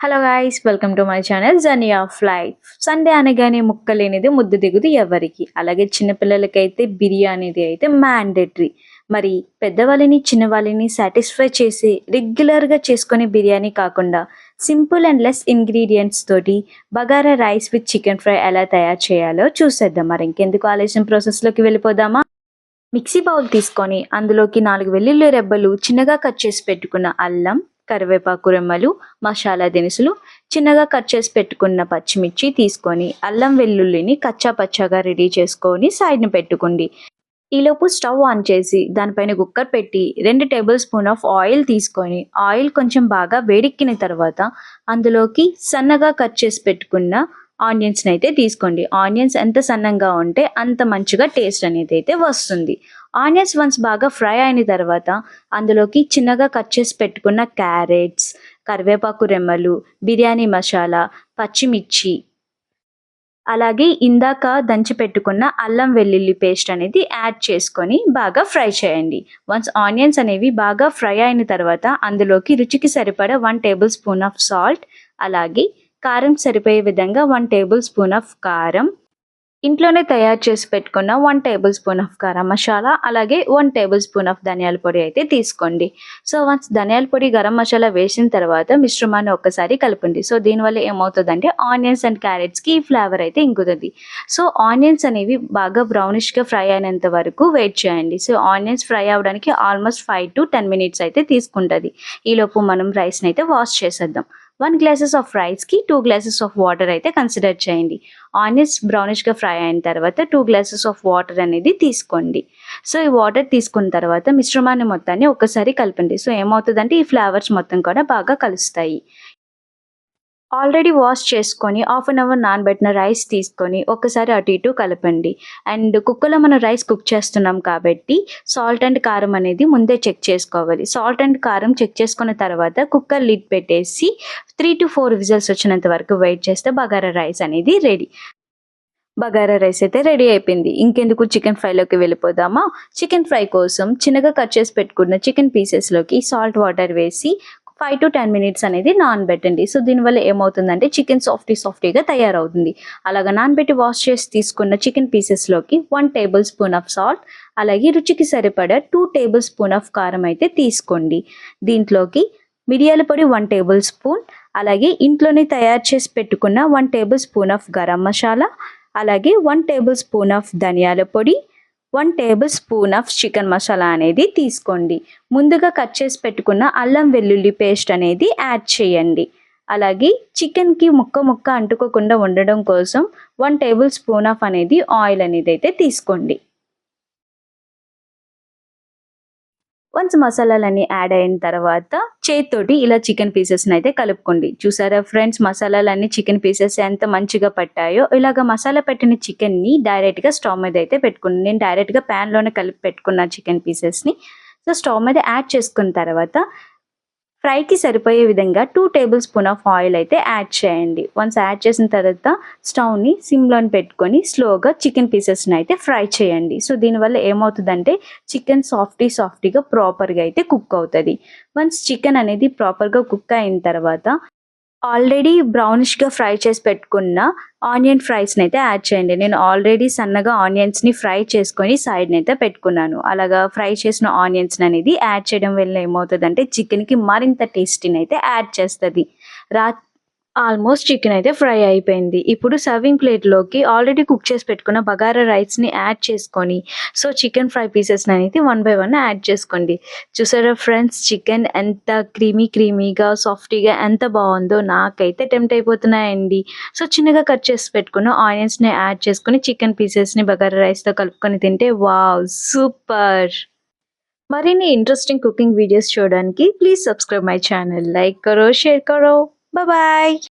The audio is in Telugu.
Hello guys, welcome to my channel journey of life. Sunday అనగానే ముక్కలేనిది ముద్ద దిగుదు ఎవరికి. అలాగే చిన్నపిల్లలకైతే బిర్యానీది అయితే మ్యాండేటరీ. మరి పెద్దవాళ్ళని చిన్నవాళ్ళని సాటిస్ఫై చేసి రెగ్యులర్గా చేసుకునే బిర్యానీ కాకుండా సింపుల్ అండ్ లెస్ ఇంగ్రీడియంట్స్ తోటి bagara rice with chicken fry ఎలా తయారు చేయాలో చూసేద్దాం. మరి ఇంకెందుకు ఆలస్యం, ప్రాసెస్లోకి వెళ్ళిపోదామా. మిక్సీ బౌల్ తీసుకొని అందులోకి 4 వెల్లుల్లి రెబ్బలు, చిన్నగా కట్ చేసి పెట్టుకున్న అల్లం, కరివేపాకు రెమ్మలు, మసాలా దినుసులు, చిన్నగా కట్ చేసి పెట్టుకున్న పచ్చిమిర్చి తీసుకొని అల్లం వెల్లుల్లిని కచ్చా పచ్చాగా రెడీ చేసుకొని సైడ్ని పెట్టుకోండి. ఈలోపు స్టవ్ ఆన్ చేసి దానిపైన కుక్కర్ పెట్టి 2 టేబుల్ స్పూన్ ఆఫ్ ఆయిల్ తీసుకొని ఆయిల్ కొంచెం బాగా వేడెక్కిన తర్వాత అందులోకి సన్నగా కట్ చేసి పెట్టుకున్న ఆనియన్స్ని అయితే తీసుకోండి. ఆనియన్స్ ఎంత సన్నంగా ఉంటే అంత మంచిగా టేస్ట్ అనేది అయితే వస్తుంది. ఆనియన్స్ వన్స్ బాగా ఫ్రై అయిన తర్వాత అందులోకి చిన్నగా కట్ చేసి పెట్టుకున్న క్యారెట్స్, కరివేపాకు రెమ్మలు, బిర్యానీ మసాలా, పచ్చిమిర్చి, అలాగే ఇందాక దంచి పెట్టుకున్న అల్లం వెల్లుల్లి పేస్ట్ అనేది యాడ్ చేసుకొని బాగా ఫ్రై చేయండి. వన్స్ ఆనియన్స్ అనేవి బాగా ఫ్రై అయిన తర్వాత అందులోకి రుచికి సరిపడా 1 టేబుల్ స్పూన్ ఆఫ్ సాల్ట్, అలాగే కారం సరిపోయే విధంగా 1 టేబుల్ స్పూన్ ఆఫ్ కారం, ఇంట్లోనే తయారు చేసి పెట్టుకున్న 1 table spoon of garam masala, అలాగే 1 టేబుల్ స్పూన్ ఆఫ్ ధనియాల పొడి అయితే తీసుకోండి. సో వన్స్ ధనియాల పొడి, గరం మసాలా వేసిన తర్వాత మిశ్రమాన్ని ఒక్కసారి కలపండి. సో దీనివల్ల ఏమవుతుందంటే ఆనియన్స్ అండ్ క్యారెట్స్కి ఈ ఫ్లేవర్ అయితే ఇంకుతుంది. సో ఆనియన్స్ అనేవి బాగా బ్రౌనిష్గా ఫ్రై అయినంత వరకు వెయిట్ చేయండి. సో ఆనియన్స్ ఫ్రై అవ్వడానికి ఆల్మోస్ట్ 5 to 10 మినిట్స్ అయితే తీసుకుంటుంది. ఈలోపు మనం రైస్ని అయితే వాష్ చేసేద్దాం. 1 గ్లాసెస్ ఆఫ్ రైస్కి 2 గ్లాసెస్ ఆఫ్ వాటర్ అయితే కన్సిడర్ చేయండి. ఆనియన్స్ బ్రౌనిష్గా ఫ్రై అయిన తర్వాత 2 గ్లాసెస్ ఆఫ్ వాటర్ అనేది తీసుకోండి. సో ఈ వాటర్ తీసుకున్న తర్వాత మిశ్రమాన్ని మొత్తాన్ని ఒక్కసారి కలపండి. సో ఏమవుతుందంటే ఈ ఫ్లేవర్స్ మొత్తం కూడా బాగా కలుస్తాయి. ఆల్రెడీ వాష్ చేసుకొని హాఫ్ అన్ అవర్ నానబెట్టిన రైస్ తీసుకొని ఒక్కసారి అటు ఇటు కలపండి. అండ్ కుక్కర్లో మనం రైస్ కుక్ చేస్తున్నాం కాబట్టి సాల్ట్ అండ్ కారం అనేది ముందే చెక్ చేసుకోవాలి. సాల్ట్ అండ్ కారం చెక్ చేసుకున్న తర్వాత కుక్కర్ లిడ్ పెట్టేసి 3 to 4 విజిల్స్ వచ్చినంత వరకు వెయిట్ చేస్తే బగారా రైస్ అనేది రెడీ. బగారా రైస్ అయితే రెడీ అయిపోయింది. ఇంకెందుకు చికెన్ ఫ్రైలోకి వెళ్ళిపోదామా. చికెన్ ఫ్రై కోసం చిన్నగా కట్ చేసి పెట్టుకున్న చికెన్ పీసెస్లోకి సాల్ట్ వాటర్ వేసి 5 to 10 మినిట్స్ అనేది నానబెట్టండి. సో దీనివల్ల ఏమవుతుందంటే చికెన్ సాఫ్టీగా తయారవుతుంది. అలాగా నానబెట్టి వాష్ చేసి తీసుకున్న చికెన్ పీసెస్లోకి 1 టేబుల్ స్పూన్ ఆఫ్ సాల్ట్, అలాగే రుచికి సరిపడా 2 టేబుల్ స్పూన్ ఆఫ్ కారం అయితే తీసుకోండి. దీంట్లోకి మిరియాల పొడి 1 టేబుల్ స్పూన్, అలాగే ఇంట్లోనే తయారు చేసి పెట్టుకున్న 1 table spoon of garam masala, అలాగే 1 టేబుల్ స్పూన్ ఆఫ్ ధనియాల పొడి, 1 table spoon of chicken masala అనేది తీసుకోండి. ముందుగా కట్ చేసి పెట్టుకున్న అల్లం వెల్లుల్లి పేస్ట్ అనేది యాడ్ చేయండి. అలాగే చికెన్కి ముక్క అంటుకోకుండా ఉండడం కోసం 1 టేబుల్ స్పూన్ ఆఫ్ అనేది ఆయిల్ అనేది అయితే తీసుకోండి. వన్స్ మసాలాలన్నీ యాడ్ అయిన తర్వాత చేతితోటి ఇలా చికెన్ పీసెస్ని అయితే కలుపుకోండి. చూసారా ఫ్రెండ్స్, మసాలాలన్నీ చికెన్ పీసెస్ ఎంత మంచిగా పట్టాయో. ఇలాగ మసాలా పెట్టిన చికెన్ని డైరెక్ట్గా స్టవ్ మీద అయితే పెట్టుకోండి. నేను డైరెక్ట్గా ప్యాన్లోనే కలిపి పెట్టుకున్న చికెన్ పీసెస్ని. సో స్టవ్ మీద యాడ్ చేసుకున్న తర్వాత ఫ్రైకి సరిపోయే విధంగా 2 టేబుల్ స్పూన్ ఆఫ్ ఆయిల్ అయితే యాడ్ చేయండి. వన్స్ యాడ్ చేసిన తర్వాత స్టవ్ని సిమ్లోని పెట్టుకొని స్లోగా చికెన్ పీసెస్ని అయితే ఫ్రై చేయండి. సో దీనివల్ల ఏమవుతుందంటే చికెన్ సాఫ్టీగా ప్రాపర్గా అయితే కుక్ అవుతుంది. వన్స్ చికెన్ అనేది ప్రాపర్గా కుక్ అయిన తర్వాత ఆల్రెడీ బ్రౌనిష్గా ఫ్రై చేసి పెట్టుకున్న ఆనియన్ ఫ్రైస్ని అయితే యాడ్ చేయండి. నేను ఆల్రెడీ సన్నగా ఆనియన్స్ని ఫ్రై చేసుకొని సైడ్ని అయితే పెట్టుకున్నాను. అలాగా ఫ్రై చేసిన ఆనియన్స్ అనేది యాడ్ చేయడం వల్ల ఏమవుతుందంటే చికెన్కి మరింత టేస్టీని అయితే యాడ్ చేస్తుంది. ఆల్మోస్ట్ చికెన్ అయితే ఫ్రై అయిపోయింది. ఇప్పుడు సర్వింగ్ ప్లేట్లోకి ఆల్రెడీ కుక్ చేసి పెట్టుకున్న బగారా రైస్ని యాడ్ చేసుకొని సో చికెన్ ఫ్రై పీసెస్ని అనేది 1 by 1 యాడ్ చేసుకోండి. చూసారా ఫ్రెండ్స్, చికెన్ ఎంత క్రీమీగా సాఫ్టీగా ఎంత బాగుందో. నాకైతే టెంప్ట్ అయిపోతున్నాయండి. సో చిన్నగా కట్ చేసి పెట్టుకున్న ఆనియన్స్ని యాడ్ చేసుకొని చికెన్ పీసెస్ని బగారా రైస్తో కలుపుకొని తింటే వావ్ సూపర్. మరిన్ని ఇంట్రెస్టింగ్ కుకింగ్ వీడియోస్ చూడడానికి please subscribe my channel. Like కరో, షేర్ కరో. Bye bye.